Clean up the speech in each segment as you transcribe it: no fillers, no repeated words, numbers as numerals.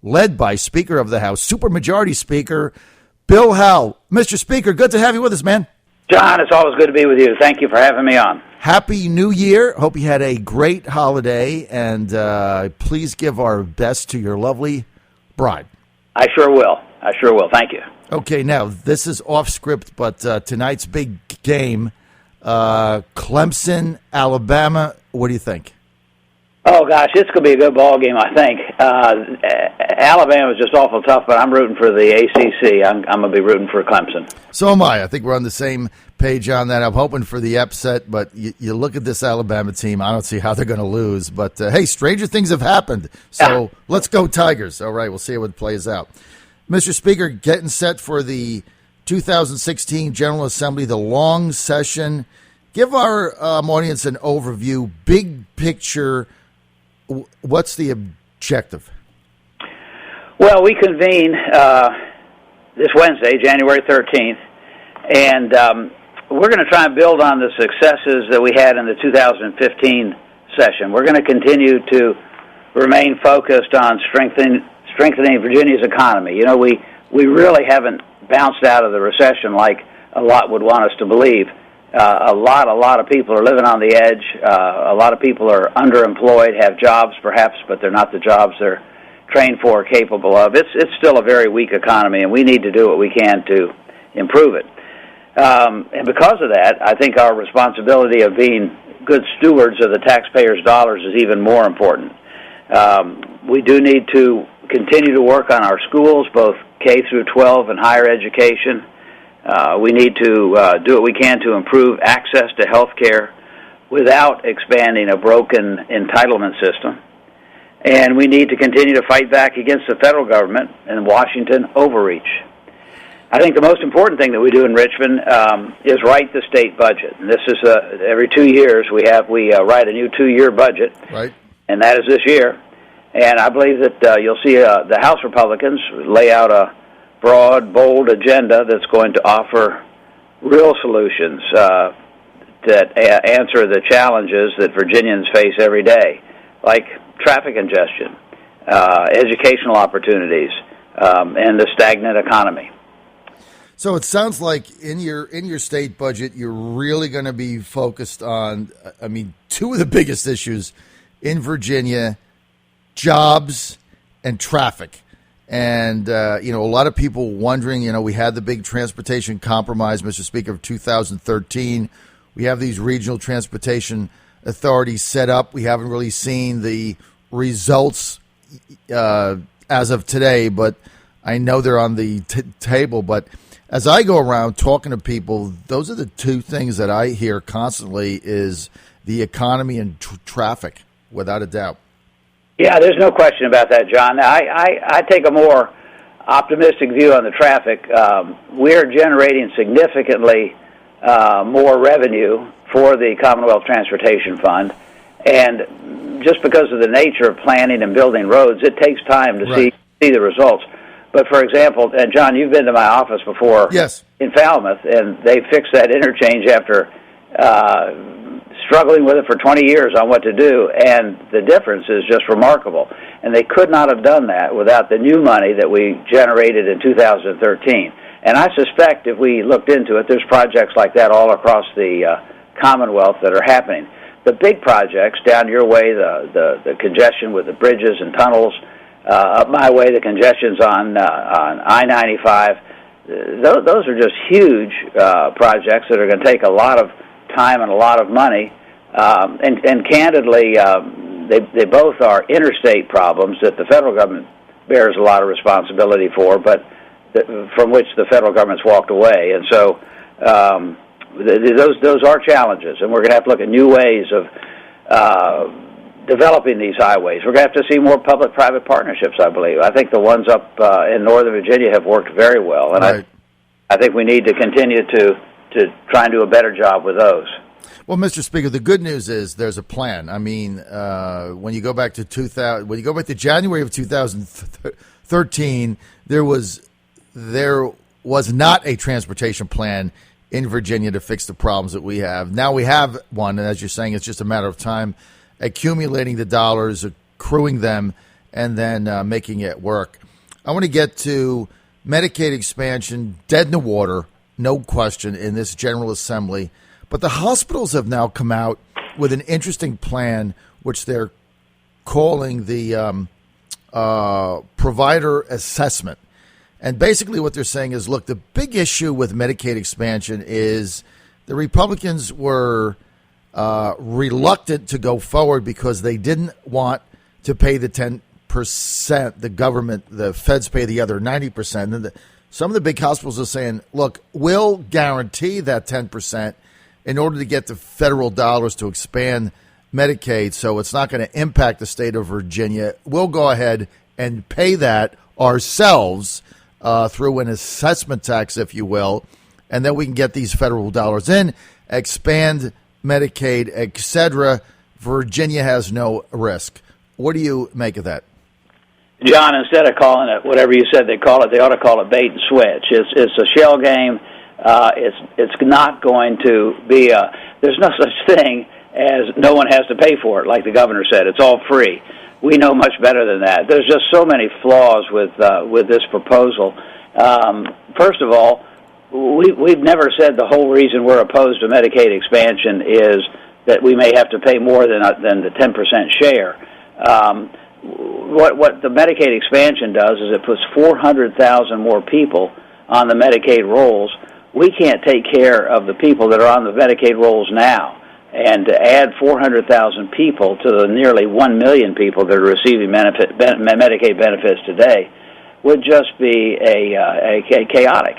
led by Speaker of the House, Supermajority Speaker Bill Howell. Mr. Speaker, good to have you with us, man. John, it's always good to be with you. Thank you for having me on. Happy New Year. Hope you had a great holiday, and please give our best to your lovely bride. I sure will. Thank you. Okay, now, this is off script, but tonight's big game, Clemson, Alabama. What do you think? Oh, gosh, it's going to be a good ball game, I think. Alabama's just awful tough, but I'm rooting for the ACC. I'm going to be rooting for Clemson. So am I. I think we're on the same page on that. I'm hoping for the upset, but you look at this Alabama team, I don't see how they're going to lose. But, hey, stranger things have happened. So Let's go Tigers. All right, we'll see how it plays out. Mr. Speaker, getting set for the 2016 General Assembly, the long session. Give our audience an overview, big picture. What's the objective? Well, we convene this Wednesday, January 13th, and we're going to try and build on the successes that we had in the 2015 session. We're going to continue to remain focused on strengthening Virginia's economy. You know, we really haven't bounced out of the recession like a lot would want us to believe. A lot of people are living on the edge. A lot of people are underemployed, have jobs perhaps, but they're not the jobs they're trained for or capable of. It's still a very weak economy, and we need to do what we can to improve it. And because of that, I think our responsibility of being good stewards of the taxpayers' dollars is even more important. We do need to continue to work on our schools, both K through 12 and higher education. We need to do what we can to improve access to health care without expanding a broken entitlement system. And we need to continue to fight back against the federal government and Washington overreach. I think the most important thing that we do in Richmond is write the state budget. And this is every 2 years we write a new 2-year budget, right? And that is this year. And I believe that you'll see the House Republicans lay out a broad, bold agenda that's going to offer real solutions that answer the challenges that Virginians face every day, like traffic congestion, educational opportunities, and the stagnant economy. So it sounds like in your state budget, you're really going to be focused on, two of the biggest issues in Virginia: jobs and traffic. And, a lot of people wondering, we had the big transportation compromise, Mr. Speaker, of 2013. We have these regional transportation authorities set up. We haven't really seen the results as of today, but I know they're on the table. But as I go around talking to people, those are the two things that I hear constantly is the economy and traffic, without a doubt. Yeah, there's no question about that, John. I take a more optimistic view on the traffic. We're generating significantly more revenue for the Commonwealth Transportation Fund, and just because of the nature of planning and building roads, it takes time to see the results. But, for example, and John, you've been to my office before. Yes. In Falmouth, and they fixed that interchange after struggling with it for 20 years on what to do, and the difference is just remarkable. And they could not have done that without the new money that we generated in 2013. And I suspect if we looked into it, there's projects like that all across the Commonwealth that are happening. The big projects down your way, the congestion with the bridges and tunnels, up my way, the congestions on I-95, those are just huge projects that are going to take a lot of time and a lot of money, and candidly, they both are interstate problems that the federal government bears a lot of responsibility for, but from which the federal government's walked away. And so those are challenges, and we're going to have to look at new ways of developing these highways. We're going to have to see more public-private partnerships, I believe. I think the ones up in Northern Virginia have worked very well, and right. I think we need to continue to try and do a better job with those. Well, Mr. Speaker, the good news is there's a plan. I mean, when you go back to January of 2013, there was not a transportation plan in Virginia to fix the problems that we have. Now we have one, and as you're saying, it's just a matter of time accumulating the dollars, accruing them, and then making it work. I want to get to Medicaid expansion, dead in the water, no question, in this General Assembly. But the hospitals have now come out with an interesting plan, which they're calling the provider assessment. And basically what they're saying is, look, the big issue with Medicaid expansion is the Republicans were reluctant to go forward because they didn't want to pay the 10%. The government, the feds pay the other 90%. And some of the big hospitals are saying, look, we'll guarantee that 10% in order to get the federal dollars to expand Medicaid, so it's not going to impact the state of Virginia. We'll go ahead and pay that ourselves through an assessment tax, if you will, and then we can get these federal dollars in, expand Medicaid, etc. Virginia has no risk. What do you make of that? John, instead of calling it whatever you said they call it, they ought to call it bait and switch. It's a shell game. It's not going to be there's no such thing as no one has to pay for it, like the governor said. It's all free. We know much better than that. There's just so many flaws with this proposal. First of all, we've never said the whole reason we're opposed to Medicaid expansion is that we may have to pay more than the 10% share. What the Medicaid expansion does is it puts 400,000 more people on the Medicaid rolls. We can't take care of the people that are on the Medicaid rolls now. And to add 400,000 people to the nearly 1 million people that are receiving Medicaid benefits today would just be a chaotic.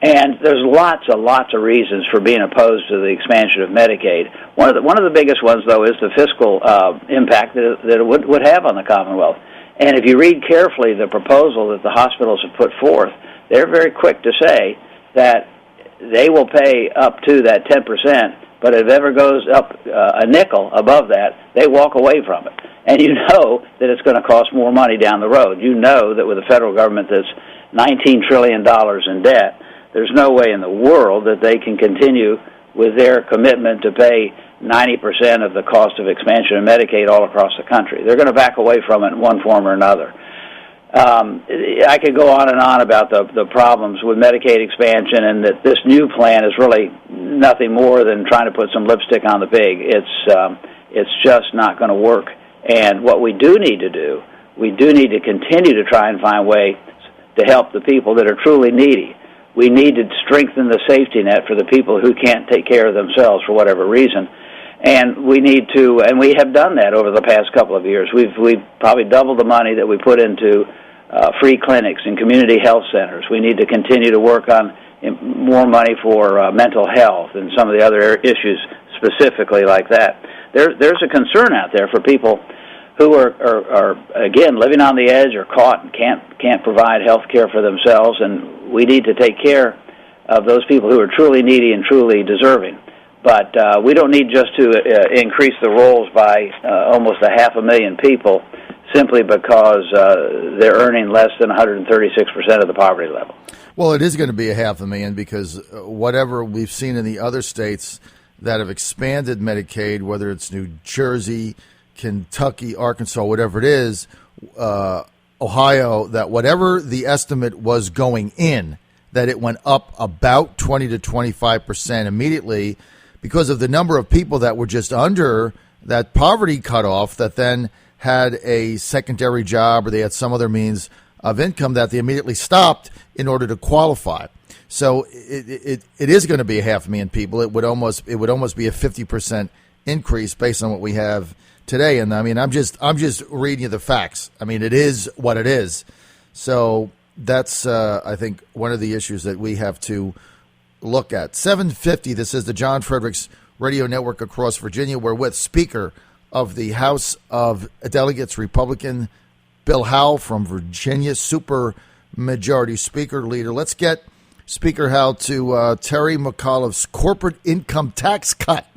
And there's lots of reasons for being opposed to the expansion of Medicaid. One of the biggest ones, though, is the fiscal impact that it would have on the Commonwealth. And if you read carefully the proposal that the hospitals have put forth, they're very quick to say that they will pay up to that 10%, but if it ever goes up a nickel above that, they walk away from it. And you know that it's going to cost more money down the road. You know that with a federal government that's $19 trillion in debt, there's no way in the world that they can continue with their commitment to pay 90% of the cost of expansion of Medicaid all across the country. They're going to back away from it in one form or another. I could go on and on about the problems with Medicaid expansion, and that this new plan is really nothing more than trying to put some lipstick on the pig. It's just not going to work. And what we do need to do, we do need to continue to try and find ways to help the people that are truly needy. We need to strengthen the safety net for the people who can't take care of themselves for whatever reason. And we need to, and we have done that over the past couple of years. We've probably doubled the money that we put into free clinics and community health centers. We need to continue to work on more money for mental health and some of the other issues specifically like that. There's a concern out there for people who are again living on the edge or caught and can't provide health care for themselves, and we need to take care of those people who are truly needy and truly deserving. But we don't need just to increase the rolls by almost 500,000 people simply because they're earning less than 136% of the poverty level. Well, it is going to be 500,000 because whatever we've seen in the other states that have expanded Medicaid, whether it's New Jersey, Kentucky, Arkansas, whatever it is, Ohio, that whatever the estimate was going in, that it went up about 20 to 25% immediately because of the number of people that were just under that poverty cutoff that then had a secondary job or they had some other means of income that they immediately stopped in order to qualify. So it is going to be 500,000 people. It would almost be a 50% increase based on what we have today. And I mean, I'm just reading you the facts. I mean, it is what it is. So that's I think one of the issues that we have to look at. 7:50. This is the John Fredericks Radio Network across Virginia. We're with Speaker of the House of Delegates, Republican Bill Howell from Virginia, super majority speaker leader. Let's get Speaker Howell to Terry McAuliffe's corporate income tax cut.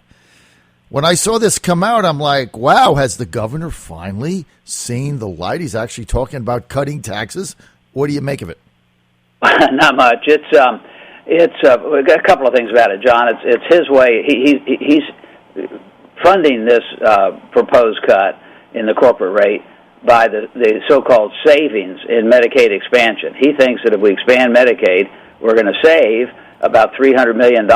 When I saw this come out, I'm like, wow, has the governor finally seen the light? He's actually talking about cutting taxes. What do you make of it? Not much. It's we got a couple of things about it, John. It's his way. He's funding this proposed cut in the corporate rate by the so-called savings in Medicaid expansion. He thinks that if we expand Medicaid, we're going to save about $300 million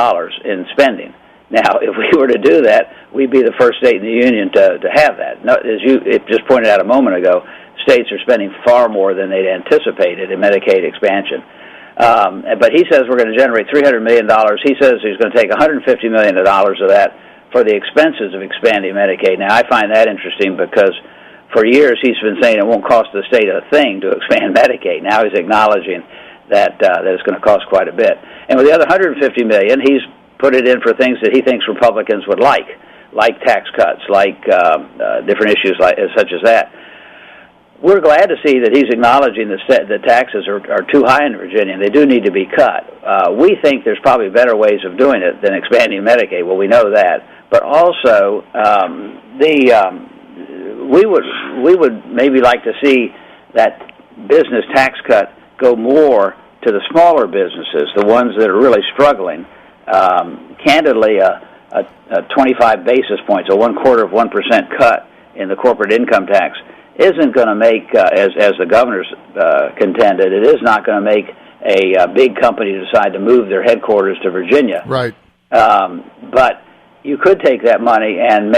in spending. Now, if we were to do that, we'd be the first state in the union to have that. No, as you just pointed out a moment ago, states are spending far more than they'd anticipated in Medicaid expansion. But he says we're going to generate $300 million. He says he's going to take $150 million of that for the expenses of expanding Medicaid. Now, I find that interesting because for years he's been saying it won't cost the state a thing to expand Medicaid. Now he's acknowledging that it's going to cost quite a bit. And with the other $150 million, he's put it in for things that he thinks Republicans would like tax cuts, like different issues such as that. We're glad to see that he's acknowledging the taxes are too high in Virginia, and they do need to be cut. We think there's probably better ways of doing it than expanding Medicaid. Well, we know that. But also, we would maybe like to see that business tax cut go more to the smaller businesses, the ones that are really struggling. Candidly, a 25 basis points, a 1/4% cut in the corporate income tax isn't going to make, as the governor's contended, it is not going to make a big company decide to move their headquarters to Virginia. Right. But you could take that money and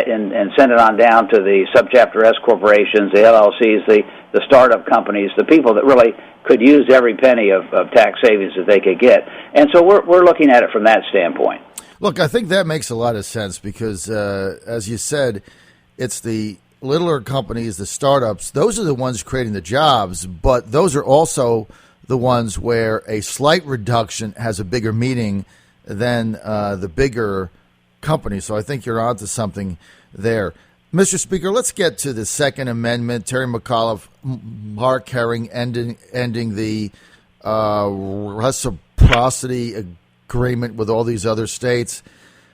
send it on down to the subchapter S corporations, the LLCs, the startup companies, the people that really could use every penny of tax savings that they could get. And so we're looking at it from that standpoint. Look, I think that makes a lot of sense because, as you said, it's the littler companies, the startups, those are the ones creating the jobs, but those are also the ones where a slight reduction has a bigger meaning than the bigger companies. So I think you're onto something there. Mr. Speaker, let's get to the Second Amendment. Terry McAuliffe, Mark Herring ending the reciprocity agreement with all these other states.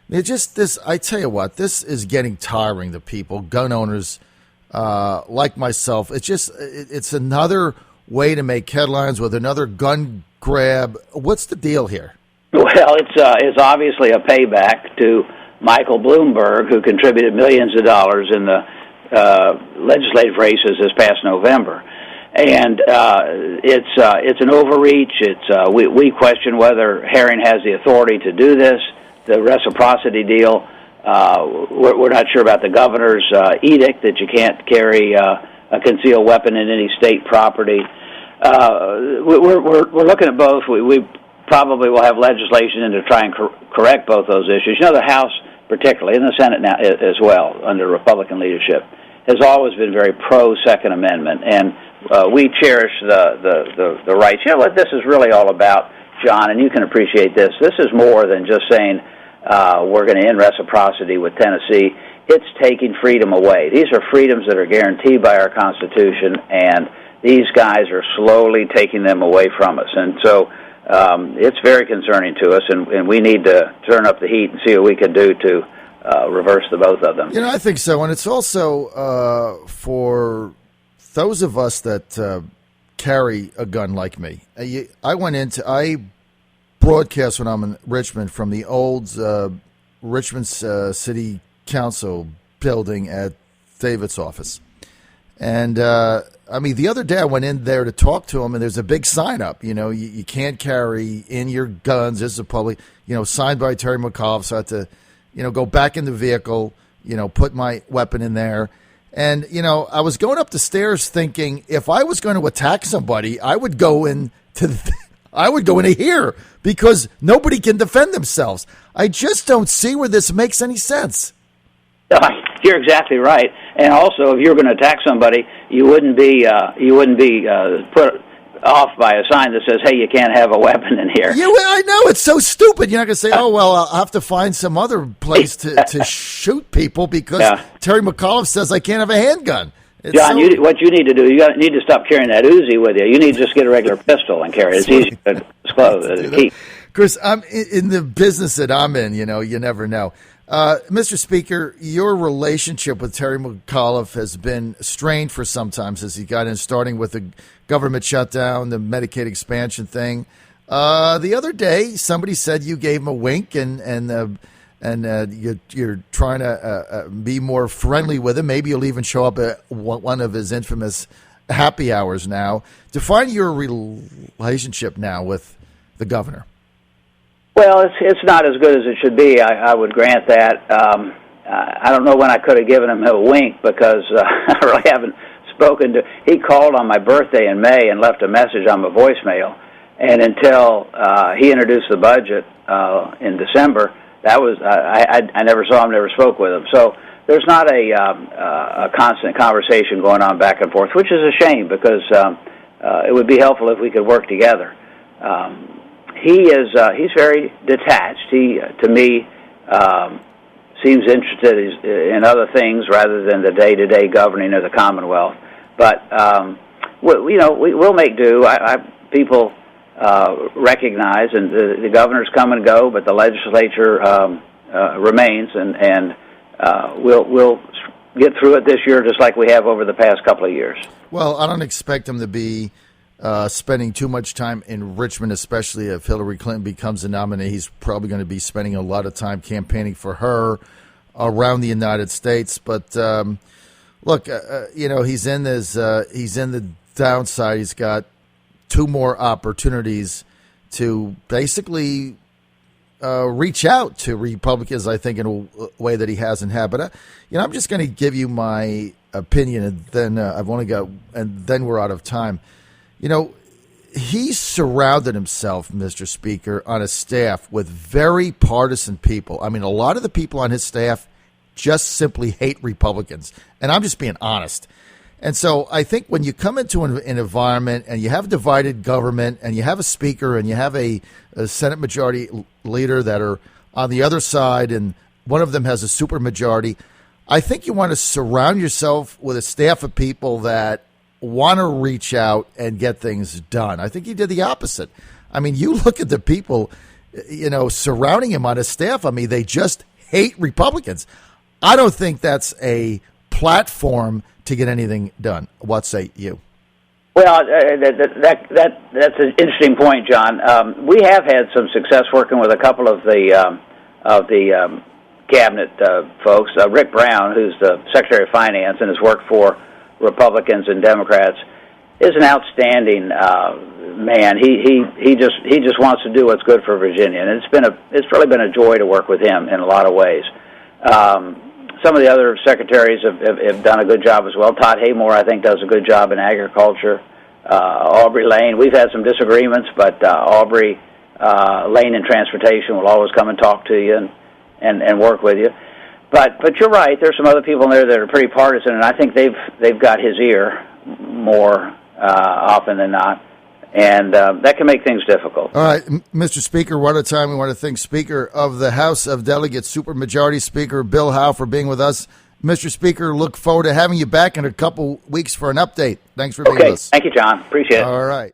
It just this. I tell you what, this is getting tiring to people, gun owners like myself. It's another way to make headlines with another gun grab. What's the deal here? Well, it's obviously a payback to Michael Bloomberg, who contributed millions of dollars in the legislative races this past November. And it's an overreach. We question whether Herring has the authority to do this. The reciprocity deal, we're not sure about the governor's edict that you can't carry a concealed weapon in any state property. We're looking at both. We probably will have legislation in to try and correct both those issues. You know, the House particularly, and the Senate now as well, under Republican leadership, has always been very pro-Second Amendment, and we cherish the rights. You know what this is really all about, John, and you can appreciate this. This is more than just saying we're going to end reciprocity with Tennessee. It's taking freedom away. These are freedoms that are guaranteed by our Constitution, and these guys are slowly taking them away from us. And so it's very concerning to us, and we need to turn up the heat and see what we can do to reverse the both of them. You know, I think so, and it's also for those of us that carry a gun like me. I broadcast when I'm in Richmond from the old Richmond City Council building at David's office. And, the other day I went in there to talk to him, and there's a big sign up. You know, you can't carry in your guns. This is a public, signed by Terry McAuliffe. So I had to, go back in the vehicle, put my weapon in there. And, I was going up the stairs thinking if I was going to attack somebody, I would go into here because nobody can defend themselves. I just don't see where this makes any sense. You're exactly right. And also, if you're going to attack somebody, you wouldn't be put off by a sign that says, "Hey, you can't have a weapon in here." Yeah, well, I know it's so stupid. You're not going to say, "Oh, well, I'll have to find some other place to shoot people because Terry McAuliffe says I can't have a handgun." John, what you need to do, need to stop carrying that Uzi with you. You need to just get a regular pistol and carry it. It's easy to disclose to keep. Chris, I'm in the business that I'm in. You never know. Mr. Speaker, your relationship with Terry McAuliffe has been strained for some time since he got in, starting with the government shutdown, the Medicaid expansion thing. The other day, somebody said you gave him a wink, and you're trying to be more friendly with him. Maybe you'll even show up at one of his infamous happy hours now. Define your relationship now with the governor. Well, it's not as good as it should be. I would grant that. I don't know when I could have given him a wink because I really haven't spoken to. He called on my birthday in May and left a message on my voicemail, and until he introduced the budget in December, that was I never saw him, never spoke with him. So there's not a constant conversation going on back and forth, which is a shame because it would be helpful if we could work together. He's very detached. He, to me, seems interested in other things rather than the day-to-day governing of the Commonwealth. But we'll make do. People recognize, and the governors come and go, but the legislature remains, and we'll get through it this year just like we have over the past couple of years. Well, I don't expect him to be spending too much time in Richmond, especially if Hillary Clinton becomes the nominee. He's probably going to be spending a lot of time campaigning for her around the United States. But look, he's in the downside. He's got two more opportunities to basically reach out to Republicans, I think, in a way that he hasn't had. But I'm just going to give you my opinion, and then then we're out of time. He surrounded himself, Mr. Speaker, on a staff with very partisan people. I mean, a lot of the people on his staff just simply hate Republicans. And I'm just being honest. And so I think when you come into an environment and you have divided government and you have a speaker and you have a Senate majority leader that are on the other side and one of them has a supermajority, I think you want to surround yourself with a staff of people that want to reach out and get things done. I think he did the opposite. I mean, you look at the people, surrounding him on his staff. I mean, they just hate Republicans. I don't think that's a platform to get anything done. What say you? Well, that's an interesting point, John. We have had some success working with a couple of the cabinet folks. Rick Brown, who's the Secretary of Finance and has worked for Republicans and Democrats, is an outstanding man. He just wants to do what's good for Virginia, and it's really been a joy to work with him in a lot of ways. Some of the other secretaries have done a good job as well. Todd Haymore, I think, does a good job in agriculture. Aubrey Lane, we've had some disagreements, but Aubrey Lane in transportation will always come and talk to you and work with you. But you're right. There's some other people in there that are pretty partisan, and I think they've got his ear more often than not, and that can make things difficult. All right, Mr. Speaker, one at a time. We want to thank Speaker of the House of Delegates, Supermajority Speaker Bill Howell, for being with us. Mr. Speaker, look forward to having you back in a couple weeks for an update. Thanks for being with us. Thank you, John. Appreciate it. All right.